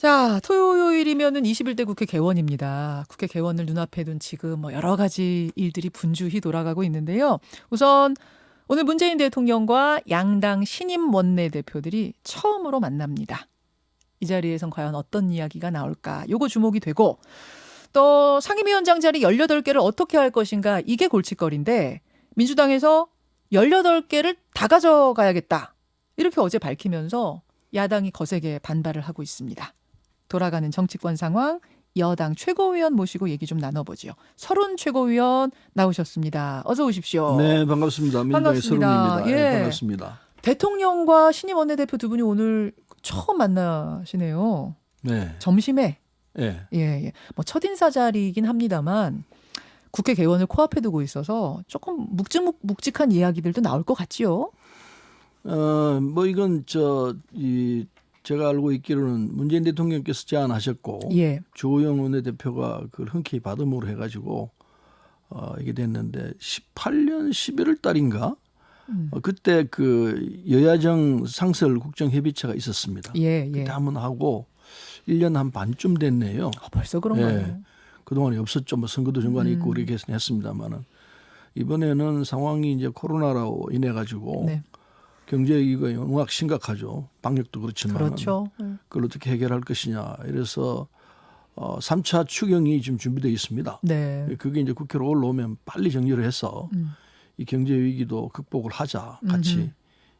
자, 토요일이면은 21대 국회 개원입니다. 국회 개원을 눈앞에 둔 지금 여러 가지 일들이 분주히 돌아가고 있는데요. 우선 오늘 문재인 대통령과 양당 신임 원내대표들이 처음으로 만납니다. 이 자리에선 과연 어떤 이야기가 나올까? 요거 주목이 되고 또 상임위원장 자리 18개를 어떻게 할 것인가? 이게 골칫거리인데 민주당에서 18개를 다 가져가야겠다. 이렇게 어제 밝히면서 야당이 거세게 반발을 하고 있습니다. 돌아가는 정치권 상황, 여당 최고위원 모시고 얘기 좀 나눠보죠. 서른 최고위원 나오셨습니다. 어서 오십시오. 네, 반갑습니다. 민주당의 서른입니다. 예. 반갑습니다. 대통령과 신임 원내대표 두 분이 오늘 처음 만나시네요. 네. 점심에. 예. 예. 첫인사 자리이긴 합니다만 국회 개원을 코앞에 두고 있어서 조금 묵직한 이야기들도 나올 것 같지요. 이건 제가 알고 있기로는 문재인 대통령께서 제안하셨고 예. 주호영 원내대표가 그걸 흔쾌히 받음으로 해가지고 이게 됐는데 18년 11월 달인가 그때 그 여야정 상설 국정협의체가 있었습니다. 예. 그때 한번 하고 1년 한 반쯤 됐네요. 벌써 그런가요? 예. 그동안에 없었죠. 선거도 중간에 있고 그렇게 했습니다만은 이번에는 상황이 이제 코로나로 인해 가지고 네. 경제 위기가 워낙 심각하죠. 방역도 그렇지만 그렇죠. 그걸 어떻게 해결할 것이냐. 이래서 3차 추경이 지금 준비되어 있습니다. 네. 그게 이제 국회로 올라오면 빨리 정리를 해서 이 경제 위기도 극복을 하자 같이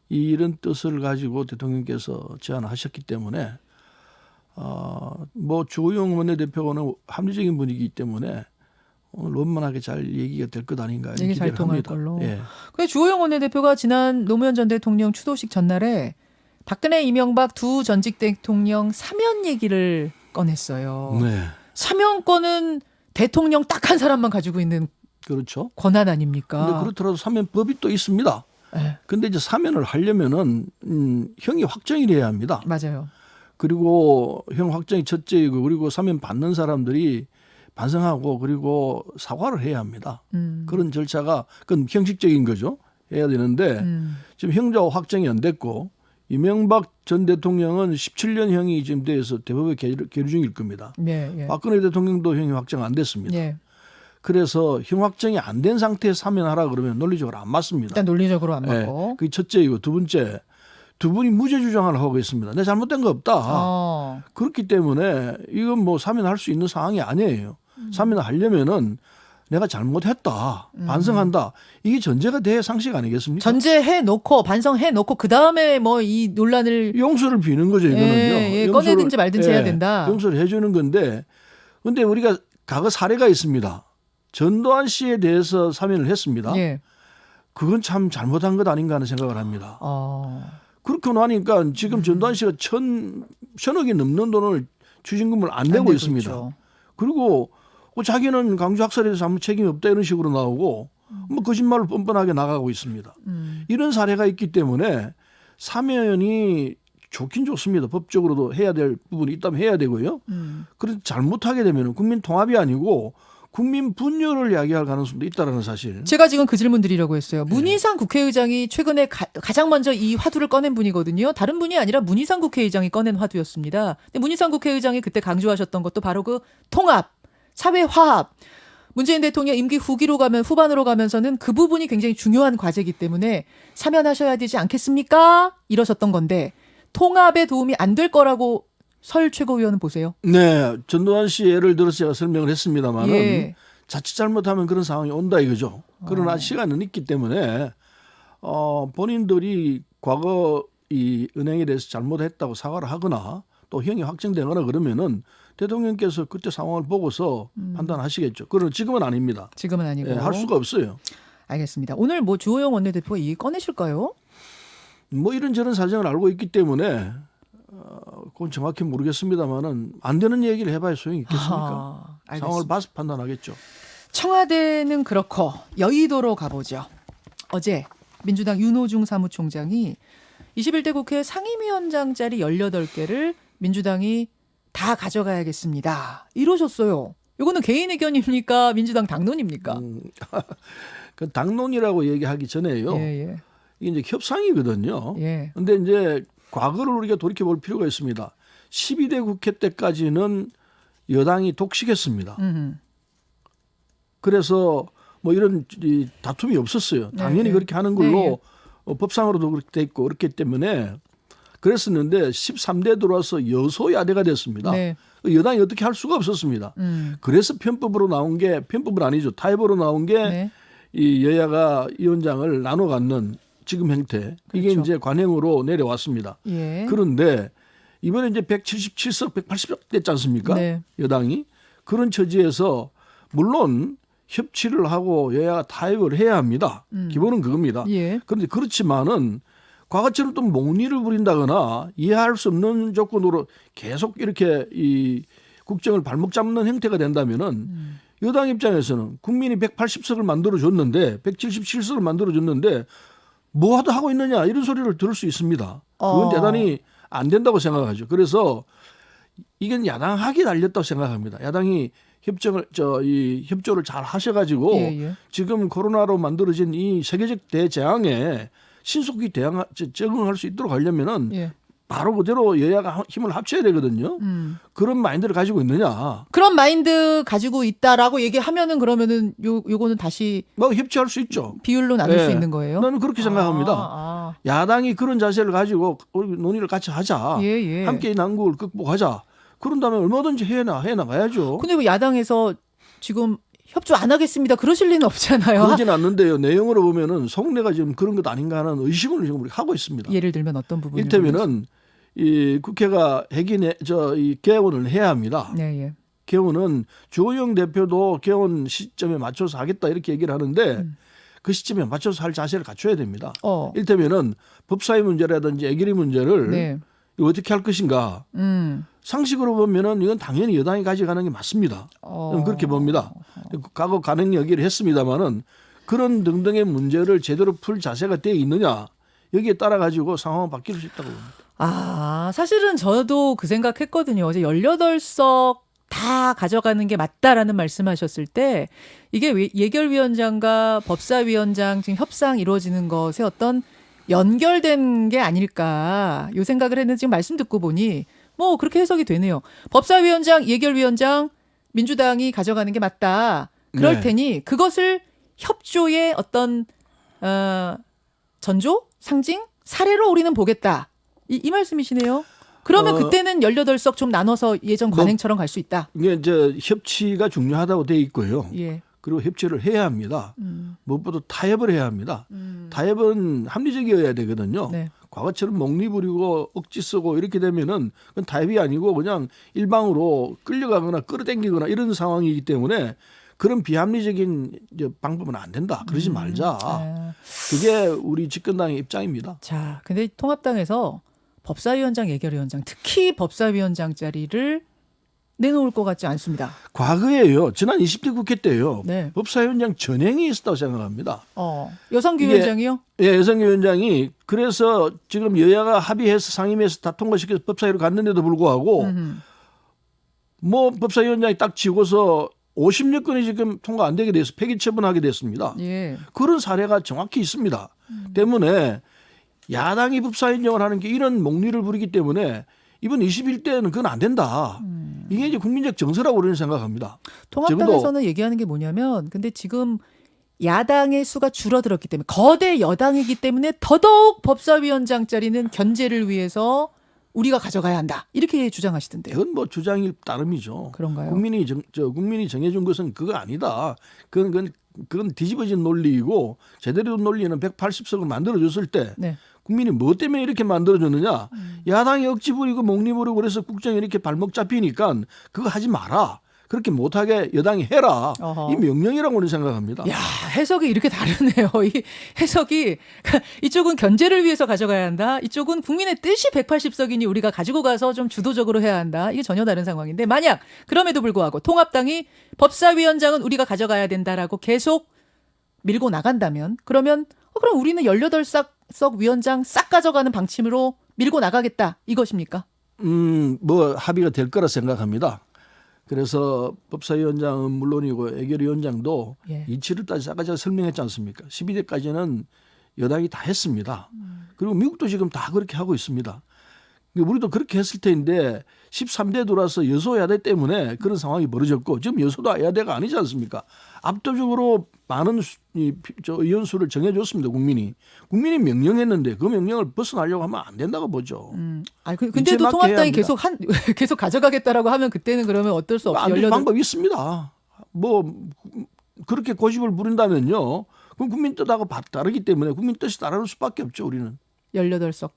이런 뜻을 가지고 대통령께서 제안하셨기 때문에 주호영 원내대표는 합리적인 분이기 때문에 오늘 원만하게 잘 얘기가 될 것 아닌가 얘기 잘 기대를 통할 합니다. 걸로. 예. 근데 주호영 원내대표가 지난 노무현 전 대통령 추도식 전날에 박근혜, 이명박 두 전직 대통령 사면 얘기를 꺼냈어요. 네. 사면권은 대통령 딱 한 사람만 가지고 있는 그렇죠. 권한 아닙니까? 근데 그렇더라도 사면법이 또 있습니다. 네. 근데 이제 사면을 하려면은 형이 확정이 돼야 합니다. 맞아요. 그리고 형 확정이 첫째이고 그리고 사면 받는 사람들이 반성하고 그리고 사과를 해야 합니다. 그런 절차가 그건 형식적인 거죠. 해야 되는데 지금 형자 확정이 안 됐고 이명박 전 대통령은 17년형이 지금 돼서 대법에 계류 중일 겁니다. 예. 박근혜 대통령도 형이 확정 안 됐습니다. 예. 그래서 형 확정이 안 된 상태에서 사면하라 그러면 논리적으로 안 맞습니다. 일단 논리적으로 안 맞고. 그게 첫째이고 두 번째 두 분이 무죄 주장을 하고 있습니다. 내 잘못된 거 없다. 그렇기 때문에 이건 사면할 수 있는 상황이 아니에요. 사면을 하려면은 내가 잘못했다. 반성한다. 이게 전제가 돼야 상식 아니겠습니까? 전제해놓고 반성해놓고 그다음에 이 논란을 용서를 비는 거죠. 이거는요. 꺼내든지 말든지 해야 된다. 용서를 해주는 건데 근데 우리가 과거 사례가 있습니다. 전두환 씨에 대해서 사면을 했습니다. 예. 그건 참 잘못한 것 아닌가 하는 생각을 합니다. 그렇게 나니까 지금 전두환 씨가 천억이 넘는 돈을 추징금을 안 내고 있습니다. 있죠. 그리고 자기는 강주 학살에 대해서 아무 책임이 없다 이런 식으로 나오고 거짓말을 뻔뻔하게 나가고 있습니다. 이런 사례가 있기 때문에 사면이 좋긴 좋습니다. 법적으로도 해야 될 부분이 있다면 해야 되고요. 그런데 잘못하게 되면 국민 통합이 아니고 국민 분열을 야기할 가능성도 있다는 사실. 제가 지금 그 질문 드리려고 했어요. 문희상 국회의장이 최근에 가장 먼저 이 화두를 꺼낸 분이거든요. 다른 분이 아니라 문희상 국회의장이 꺼낸 화두였습니다. 근데 문희상 국회의장이 그때 강조하셨던 것도 바로 그 통합, 사회 화합. 문재인 대통령 임기 후반으로 가면서는 그 부분이 굉장히 중요한 과제이기 때문에 사면하셔야 되지 않겠습니까? 이러셨던 건데 통합에 도움이 안 될 거라고 설 최고위원은 보세요. 네, 전두환 씨 예를 들어서 제가 설명을 했습니다만은 예. 자칫 잘못하면 그런 상황이 온다 이거죠. 그러나 시간은 있기 때문에 본인들이 과거 이 은행에 대해서 잘못했다고 사과를 하거나 또 형이 확정되거나 그러면은 대통령께서 그때 상황을 보고서 판단하시겠죠. 그러나 지금은 아닙니다. 지금은 아니고. 할 수가 없어요. 알겠습니다. 오늘 주호영 원내대표가 이 꺼내실까요? 이런저런 사정을 알고 있기 때문에 그건 정확히 모르겠습니다만은 안 되는 얘기를 해봐야 소용이 있겠습니까? 상황을 봐서 판단하겠죠. 청와대는 그렇고 여의도로 가보죠. 어제 민주당 윤호중 사무총장이 21대 국회 상임위원장 자리 18개를 민주당이 다 가져가야겠습니다. 이러셨어요. 이거는 개인 의견입니까? 민주당 당론입니까? 그 당론이라고 얘기하기 전에요. 예. 이게 이제 협상이거든요. 예. 근데 이제 과거를 우리가 돌이켜 볼 필요가 있습니다. 12대 국회 때까지는 여당이 독식했습니다. 그래서 뭐 이런 이 다툼이 없었어요. 당연히 네. 그렇게 하는 걸로 네. 법상으로도 그렇게 돼 있고 그렇기 때문에 그랬었는데 13대 들어와서 여소야대가 됐습니다. 네. 여당이 어떻게 할 수가 없었습니다. 그래서 편법으로 나온 게 편법은 아니죠. 타협으로 나온 게 네. 이 여야가 위원장을 나눠 갖는 지금 형태 이게 그렇죠. 이제 관행으로 내려왔습니다. 예. 그런데 이번에 이제 177석, 180석 됐지 않습니까? 네. 여당이 그런 처지에서 물론 협치를 하고 여야가 타협을 해야 합니다. 기본은 그겁니다. 예. 그런데 그렇지만은 과거처럼 또 몽리를 부린다거나 이해할 수 없는 조건으로 계속 이렇게 이 국정을 발목 잡는 형태가 된다면은 여당 입장에서는 국민이 180석을 만들어줬는데 177석을 만들어줬는데 뭐 하고 있느냐 이런 소리를 들을 수 있습니다. 그건 대단히 안 된다고 생각하죠. 그래서 이건 야당하기 달렸다고 생각합니다. 야당이 협조를 잘 하셔가지고 예. 지금 코로나로 만들어진 이 세계적 대재앙에 신속히 적응할 수 있도록 하려면은 예. 바로 그대로 여야가 힘을 합쳐야 되거든요. 그런 마인드를 가지고 있느냐? 그런 마인드 가지고 있다라고 얘기하면은 그러면은 요거는 다시 뭐 협치할 수 있죠. 비율로 나눌 수 네. 있는 거예요? 나는 그렇게 생각합니다. 아. 야당이 그런 자세를 가지고 우리 논의를 같이 하자. 예. 함께 이 난국을 극복하자. 그런다면 얼마든지 해나가야죠. 근데 왜 야당에서 지금 협조 안 하겠습니다. 그러실 리는 없잖아요. 그러진 않는데요. 내용으로 보면은 속내가 지금 그런 것 아닌가 하는 의심을 지금 우리 하고 있습니다. 예를 들면 어떤 부분을? 이를테면은 이 국회가 이 개원을 해야 합니다. 네. 개원은 주호영 대표도 개원 시점에 맞춰서 하겠다 이렇게 얘기를 하는데 그 시점에 맞춰서 할 자세를 갖춰야 됩니다. 이를테면은 법사위 문제라든지 애결이 문제를 네. 이거 어떻게 할 것인가. 상식으로 보면은 이건 당연히 여당이 가져가는 게 맞습니다. 저는 그렇게 봅니다. 과거 간행 얘기를 했습니다마는 그런 등등의 문제를 제대로 풀 자세가 되어 있느냐 여기에 따라 가지고 상황은 바뀔 수 있다고 봅니다. 사실은 저도 그 생각했거든요. 어제 18석 다 가져가는 게 맞다라는 말씀하셨을 때 이게 예결위원장과 법사위원장 지금 협상 이루어지는 것에 어떤 연결된 게 아닐까 요 생각을 했는데 지금 말씀 듣고 보니 뭐 그렇게 해석이 되네요. 법사위원장, 예결위원장 민주당이 가져가는 게 맞다. 그럴 네. 테니 그것을 협조의 어떤 전조, 상징, 사례로 우리는 보겠다. 이 말씀이시네요. 그러면 그때는 18석 좀 나눠서 예전 관행처럼 갈 수 있다. 이게 이제 협치가 중요하다고 되어 있고요. 예. 그리고 협치를 해야 합니다. 무엇보다 타협을 해야 합니다. 타협은 합리적이어야 되거든요. 네. 과거처럼 몽리 부리고 억지 쓰고 이렇게 되면은 그건 타협이 아니고 그냥 일방으로 끌려가거나 끌어당기거나 이런 상황이기 때문에 그런 비합리적인 방법은 안 된다. 그러지 말자. 그게 우리 집권당의 입장입니다. 자, 근데 통합당에서 법사위원장, 예결위원장, 특히 법사위원장 자리를 내놓을 것 같지 않습니다. 과거에요. 지난 20대 국회 때요. 네. 법사위원장 전행이 있었다고 생각합니다. 여성규 위원장이요? 예, 여성규 위원장이 그래서 지금 여야가 합의해서 상임위에서 다 통과시켜서 법사위로 갔는데도 불구하고 뭐 법사위원장이 딱 지고서 50여 건이 지금 통과 안 되게 돼서 폐기 처분하게 됐습니다. 예. 그런 사례가 정확히 있습니다. 때문에 야당이 법사위원장을 하는 게 이런 몽리를 부리기 때문에 이번 21대는 그건 안 된다. 이게 이제 국민적 정서라고 우리는 생각합니다. 통합당에서는 얘기하는 게 뭐냐면 근데 지금 야당의 수가 줄어들었기 때문에 거대 여당이기 때문에 더더욱 법사위원장 자리는 견제를 위해서 우리가 가져가야 한다. 이렇게 주장하시던데요. 그건 뭐 주장일 따름이죠. 그런가요? 국민이 정해준 것은 그거 아니다. 그건 뒤집어진 논리이고 제대로 된 논리는 180석을 만들어줬을 때 네. 국민이 뭐 때문에 이렇게 만들어줬느냐. 야당이 억지 부리고 몽리 부리고 그래서 국정이 이렇게 발목 잡히니까 그거 하지 마라. 그렇게 못하게 여당이 해라. 어허. 이 명령이라고 저는 생각합니다. 야, 해석이 이렇게 다르네요. 이 해석이 이쪽은 견제를 위해서 가져가야 한다. 이쪽은 국민의 뜻이 180석이니 우리가 가지고 가서 좀 주도적으로 해야 한다. 이게 전혀 다른 상황인데 만약 그럼에도 불구하고 통합당이 법사위원장은 우리가 가져가야 된다라고 계속 밀고 나간다면 그러면 그럼 우리는 18석 위원장 싹 가져가는 방침으로 밀고 나가겠다. 이것입니까? 뭐 합의가 될 거라 생각합니다. 그래서 법사위원장은 물론이고 애결위원장도 예. 이치를 따져서 아까 제가 설명했지 않습니까? 12대까지는 여당이 다 했습니다. 그리고 미국도 지금 다 그렇게 하고 있습니다. 우리도 그렇게 했을 텐데 13대 들어와서 여소야대 때문에 그런 상황이 벌어졌고 지금 여소도 야대가 아니지 않습니까? 압도적으로 많은 의원수를 정해줬습니다. 국민이 명령했는데 그 명령을 벗어나려고 하면 안 된다고 보죠. 근데도 통합당이 계속 가져가겠다라고 하면 그때는 그러면 어쩔 수 없이 안 될 방법이 있습니다. 뭐 그렇게 고집을 부린다면요. 그럼 국민 뜻하고 다르기 때문에 국민 뜻이 따르는 수밖에 없죠. 우리는 18석.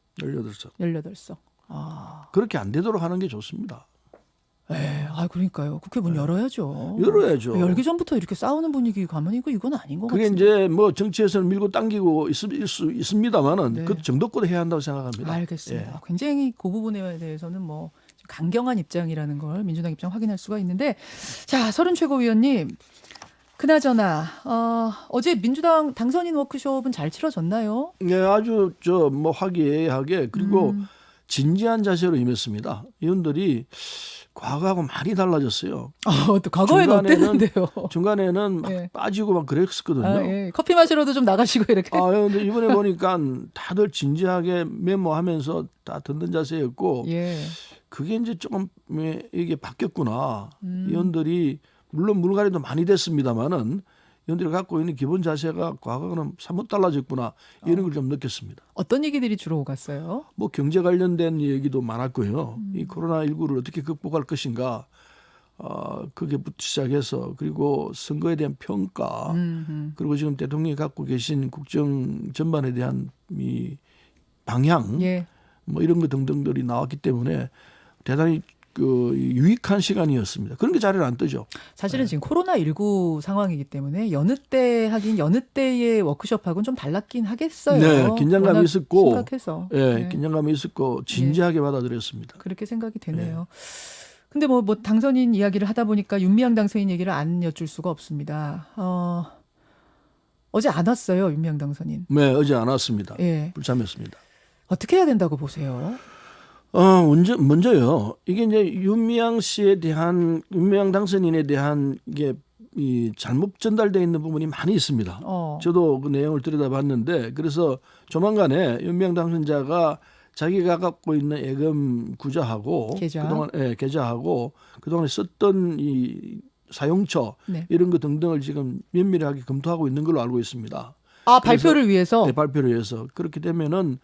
그렇게 안 되도록 하는 게 좋습니다. 그러니까요. 국회 문 열어야죠. 열기 전부터 이렇게 싸우는 분위기 가면 이건 아닌 것 그게 같은데. 이제 뭐 정치에서는 밀고 당기고 있을 수 있습니다만은 네. 그 정도껏 해야 한다고 생각합니다. 알겠습니다. 예. 굉장히 그 부분에 대해서는 뭐 강경한 입장이라는 걸 민주당 입장 확인할 수가 있는데, 자, 서른 최고위원님, 그나저나 어제 민주당 당선인 워크숍은 잘 치러졌나요? 네, 아주 뭐 화기애애하게 그리고 진지한 자세로 임했습니다. 의원들이 과거하고 많이 달라졌어요. 또 과거에는 어땠는데요? 중간에는 막 예. 빠지고 막 그랬었거든요. 커피 마시러도 좀 나가시고 이렇게. 근데 이번에 보니까 다들 진지하게 메모하면서 다 듣는 자세였고, 예. 그게 이제 조금 이게 바뀌었구나. 의원들이 물론 물갈이도 많이 됐습니다만은 의원들이 갖고 있는 기본 자세가 과거는 사뭇 달라졌구나 이런 걸 좀 느꼈습니다. 어떤 얘기들이 주로 오갔어요? 뭐 경제 관련된 얘기도 많았고요. 이 코로나19를 어떻게 극복할 것인가, 그게부터 시작해서 그리고 선거에 대한 평가, 그리고 지금 대통령이 갖고 계신 국정 전반에 대한 이 방향, 예. 뭐 이런 거 등등들이 나왔기 때문에 대단히 유익한 시간이었습니다. 그런 게 자리를 안 뜨죠. 사실은 지금 코로나19 상황이기 때문에 여느 때의 워크숍하고는 좀 달랐긴 하겠어요. 네, 긴장감이 있었고, 심각해서. 긴장감이 있었고 진지하게 받아들였습니다. 그렇게 생각이 되네요. 근데 뭐 당선인 이야기를 하다 보니까 윤미향 당선인 얘기를 안 여쭐 수가 없습니다. 어제 안 왔어요, 윤미향 당선인. 네, 어제 안 왔습니다. 예. 불참했습니다. 어떻게 해야 된다고 보세요? 먼저요. 이게 이제 윤미향 당선인에 대한 이게 이 잘못 전달되어 있는 부분이 많이 있습니다. 저도 그 내용을 들여다봤는데, 그래서 조만간에 윤미향 당선자가 자기가 갖고 있는 예금 구자하고 계좌하고 그동안에 썼던 이 사용처 이런 거 등등을 지금 면밀하게 검토하고 있는 걸로 알고 있습니다. 발표를 위해서? 네, 발표를 위해서. 그렇게 되면은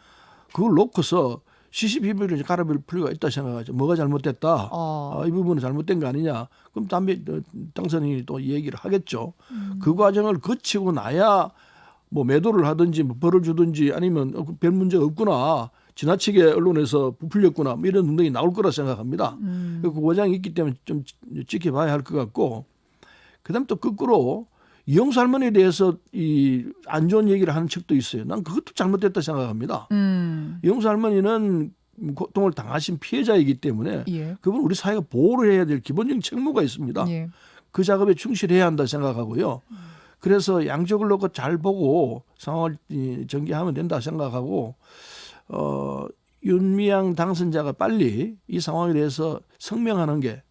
그걸 놓고서 시시비비를 갈아버릴 필요가 있다 생각하죠. 뭐가 잘못됐다. 이 부분은 잘못된 거 아니냐. 그럼 당선인이 또 얘기를 하겠죠. 그 과정을 거치고 나야 뭐 매도를 하든지 뭐 벌을 주든지 아니면 별 문제가 없구나. 지나치게 언론에서 부풀렸구나. 뭐 이런 등등이 나올 거라 생각합니다. 그 과정이 있기 때문에 좀 지켜봐야 할 것 같고, 그다음 또 거꾸로 이용수 할머니에 대해서 이 안 좋은 얘기를 하는 측도 있어요. 난 그것도 잘못됐다 생각합니다. 이용수 할머니는 고통을 당하신 피해자이기 때문에 그분 우리 사회가 보호를 해야 될 기본적인 책무가 있습니다. 그 작업에 충실해야 한다 생각하고요. 그래서 양쪽을 놓고 잘 보고 상황을 전개하면 된다 생각하고, 윤미향 당선자가 빨리 이 상황에 대해서 설명하는 게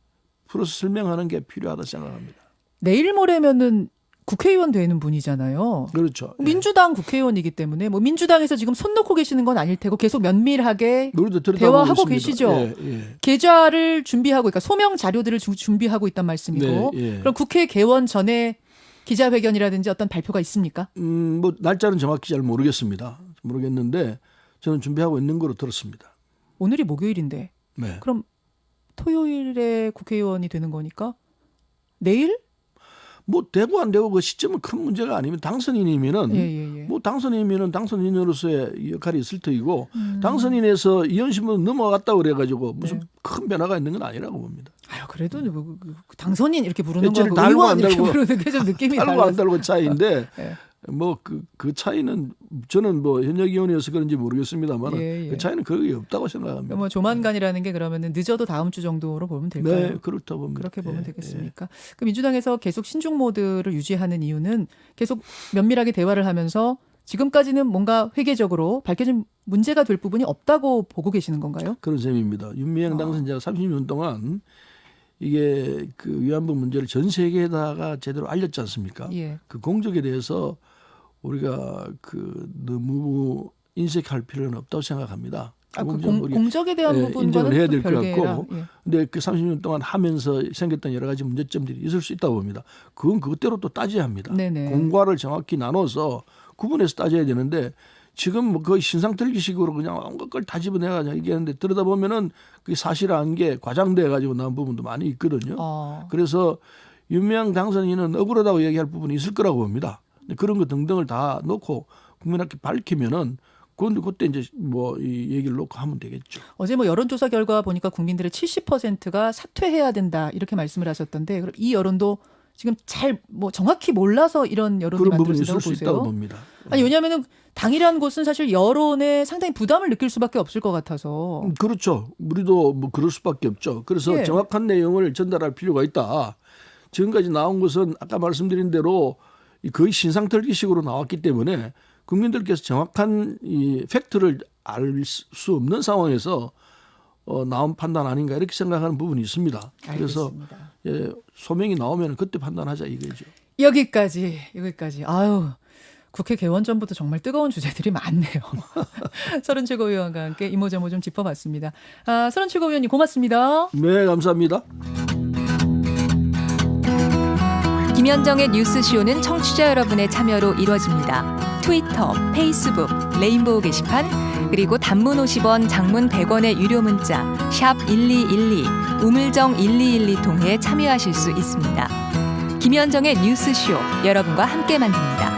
필요하다 생각합니다. 내일 모레면은 국회의원 되는 분이잖아요. 그렇죠. 민주당 국회의원이기 때문에 뭐 민주당에서 지금 손 놓고 계시는 건 아닐 테고 계속 면밀하게 대화하고 있습니다. 계시죠. 계좌를 준비하고, 그러니까 소명 자료들을 준비하고 있단 말씀이고. 그럼 국회 개원 전에 기자회견이라든지 어떤 발표가 있습니까? 뭐 날짜는 정확히 잘 모르겠는데 저는 준비하고 있는 거로 들었습니다. 오늘이 목요일인데. 네. 그럼 토요일에 국회의원이 되는 거니까 내일? 뭐 되고 안 되고 그 시점은 큰 문제가 아니면 당선인이면은 뭐 당선인이면은 당선인으로서의 역할이 있을 터이고 당선인에서 의원신문 넘어갔다 그래가지고 무슨 큰 변화가 있는 건 아니라고 봅니다. 그래도 당선인 이렇게 부르는 거하고 달고 의원 안 이렇게 달고 부르는 게 좀 느낌이 달라요. 달고 안 달고 차이인데 뭐 그 차이는 저는 뭐 현역 의원이어서 그런지 모르겠습니다만 그 차이는 거의 없다고 생각합니다. 뭐 조만간이라는 게 그러면은 늦어도 다음 주 정도로 보면 될까요? 네, 그렇다 봅니다. 그렇게 보면 되겠습니까? 그 민주당에서 계속 신중 모드를 유지하는 이유는 계속 면밀하게 대화를 하면서 지금까지는 뭔가 회계적으로 밝혀진 문제가 될 부분이 없다고 보고 계시는 건가요? 그런 셈입니다. 윤미향 당선자가 30년 동안 이게 그 위안부 문제를 전 세계에다가 제대로 알렸지 않습니까? 그 공적에 대해서 우리가 너무 인색할 필요는 없다고 생각합니다. 공적에 대한 부분과는 인정을 해야 될 것 별개라. 같고, 근데 그 30년 동안 하면서 생겼던 여러 가지 문제점들이 있을 수 있다고 봅니다. 그건 그것대로 또 따져야 합니다. 네네. 공과를 정확히 나눠서 구분해서 따져야 되는데 지금 뭐 거의 신상털기식으로 그냥 온갖 걸 다 집어내가지고 얘기하는데 들여다 보면은 그게 사실한 게 과장돼 가지고 나온 부분도 많이 있거든요. 그래서 유명 당선인은 억울하다고 얘기할 부분이 있을 거라고 봅니다. 근데 그런 거 등등을 다 놓고 국민한테 밝히면은 그때 이제 뭐 이 얘기를 놓고 하면 되겠죠. 어제 뭐 여론조사 결과 보니까 국민들의 70%가 사퇴해야 된다 이렇게 말씀을 하셨던데 그럼 이 여론도 지금 잘 뭐 정확히 몰라서 이런 여론이 그런 부분이 만들어진다고 있을 수 있다고 보세요? 봅니다. 아니 왜냐하면은 당이라는 곳은 사실 여론에 상당히 부담을 느낄 수밖에 없을 것 같아서. 그렇죠. 우리도 뭐 그럴 수밖에 없죠. 그래서 예. 정확한 내용을 전달할 필요가 있다. 지금까지 나온 것은 아까 말씀드린 대로 거의 신상털기식으로 나왔기 때문에 국민들께서 정확한 이 팩트를 알 수 없는 상황에서 나온 판단 아닌가 이렇게 생각하는 부분이 있습니다. 그래서 알겠습니다. 소명이 나오면 그때 판단하자 이거죠. 여기까지. 아유. 국회 개원 전부터 정말 뜨거운 주제들이 많네요. 서른 최고위원과 함께 이모저모 좀 짚어봤습니다. 서른 최고위원님 고맙습니다. 네, 감사합니다. 김현정의 뉴스쇼는 청취자 여러분의 참여로 이루어집니다. 트위터, 페이스북, 레인보우 게시판, 그리고 단문 50원, 장문 100원의 유료 문자 샵 1212, 우물정 1212 통해 참여하실 수 있습니다. 김현정의 뉴스쇼 여러분과 함께 만듭니다.